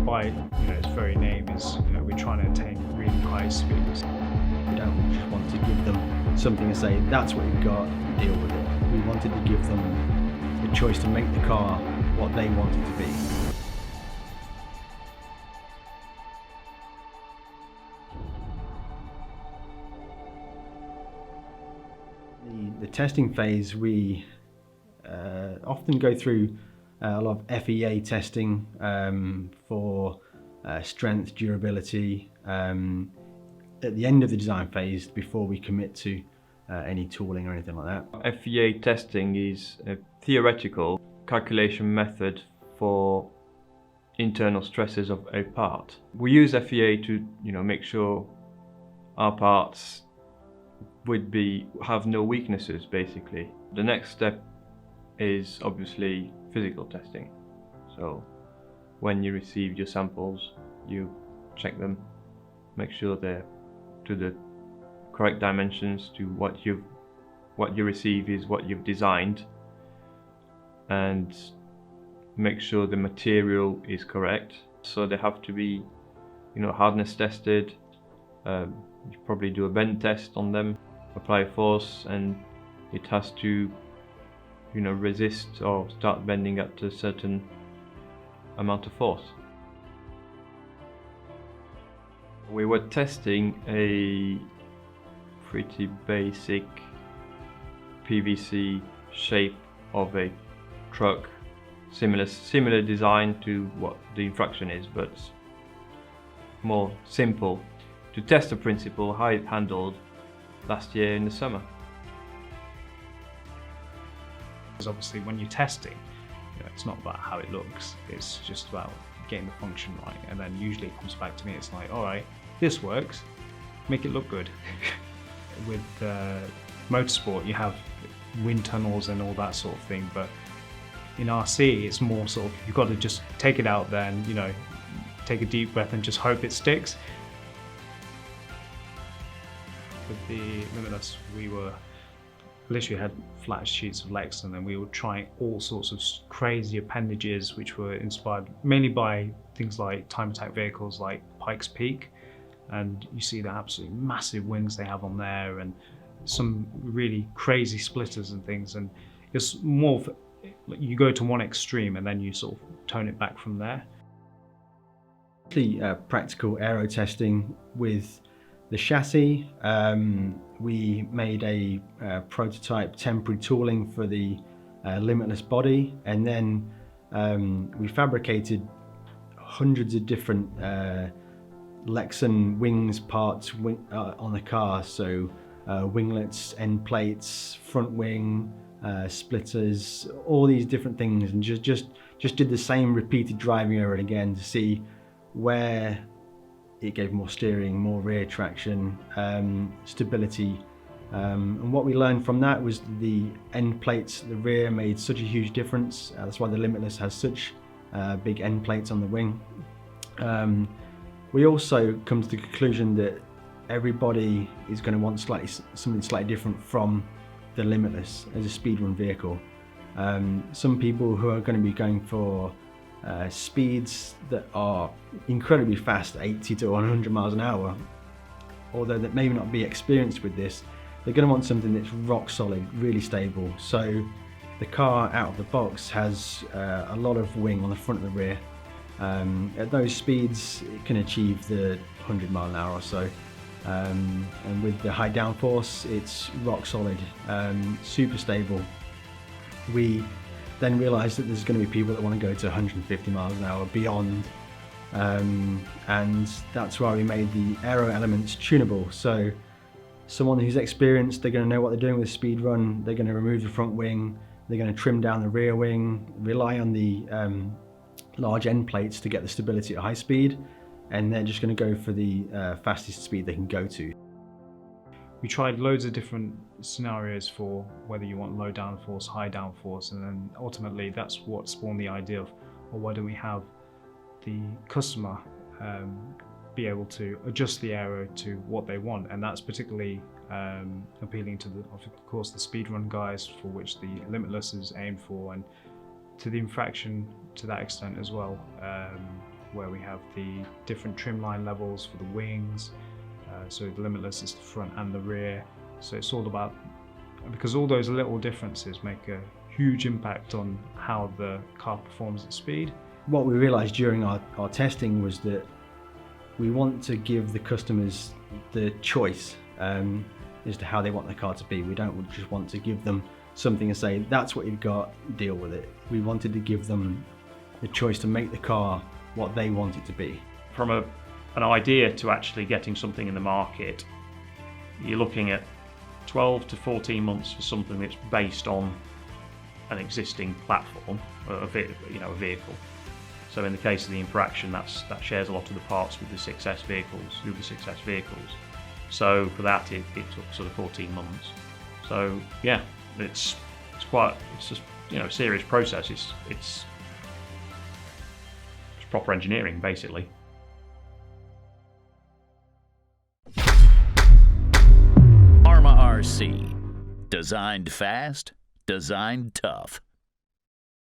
by its very name is we're trying to attain really high speeds. We don't just want to give them something and say that's what you've got, deal with it. We wanted to give them the choice to make the car what they want it to be. The testing phase, we often go through a lot of FEA testing for strength, durability at the end of the design phase before we commit to any tooling or anything like that. FEA testing is a theoretical calculation method for internal stresses of a part. We use FEA to make sure our parts would have no weaknesses, basically. The next step is obviously physical testing. So when you receive your samples, you check them, make sure they're to the correct dimensions, to what you receive is what you've designed, and make sure the material is correct. So they have to be hardness tested. You probably do a bend test on them, apply force, and it has to resist or start bending up to a certain amount of force. We were testing a pretty basic PVC shape of a truck, similar design to what the Infraction is, but more simple, to test the principle, how it handled last year in the summer. Because obviously when you're testing, it's not about how it looks, it's just about getting the function right, and then usually it comes back to me, it's like, all right, this works, make it look good. With motorsport, you have wind tunnels and all that sort of thing, but in RC it's more sort of, you've got to just take it out there and take a deep breath and just hope it sticks. With the Limitless, we were literally had flat sheets of Lex, and then we were trying all sorts of crazy appendages which were inspired mainly by things like time attack vehicles like Pikes Peak, and you see the absolutely massive wings they have on there and some really crazy splitters and things, and it's more of, you go to one extreme and then you sort of tone it back from there. Practical aero testing with the chassis. We made a prototype temporary tooling for the Limitless body, and then we fabricated hundreds of different Lexan wings parts on the car. So winglets, end plates, front wing, splitters, all these different things, and just did the same repeated driving over and again to see where it gave more steering, more rear traction, stability. And what we learned from that was the end plates, the rear made such a huge difference. That's why the Limitless has such big end plates on the wing. We also come to the conclusion that everybody is going to want something slightly different from the Limitless as a speedrun vehicle. Some people who are going to be going for speeds that are incredibly fast, 80 to 100 miles an hour, although that may not be experienced with this, they're going to want something that's rock solid, really stable. So the car out of the box has a lot of wing on the front and the rear. At those speeds it can achieve the 100 mile an hour or so, and with the high downforce it's rock solid, super stable. We then realised that there's going to be people that want to go to 150 miles an hour beyond, and that's why we made the aero elements tunable. So someone who's experienced, they're going to know what they're doing with speed run, they're going to remove the front wing, they're going to trim down the rear wing, rely on the large end plates to get the stability at high speed, and they're just going to go for the fastest speed they can go to. We tried loads of different scenarios for whether you want low downforce, high downforce, and then ultimately that's what spawned the idea of, well, why don't we have the customer be able to adjust the aero to what they want, and that's particularly appealing to of course the speedrun guys, for which the Limitless is aimed for, and to the Infraction to that extent as well. where we have the different trim line levels for the wings. So the Limitless is the front and the rear. So it's all about, because all those little differences make a huge impact on how the car performs at speed. What we realised during our testing was that we want to give the customers the choice as to how they want the car to be. We don't just want to give them something and say, that's what you've got, deal with it. We wanted to give them the choice to make the car what they want it to be. From an idea to actually getting something in the market, you're looking at 12 to 14 months for something that's based on an existing platform, a vehicle. So in the case of the Infraction, that shares a lot of the parts with the 6S vehicles. So for that, it took sort of 14 months. So yeah, it's just a serious process. It's proper engineering, basically. ARRMA RC. Designed fast, designed tough.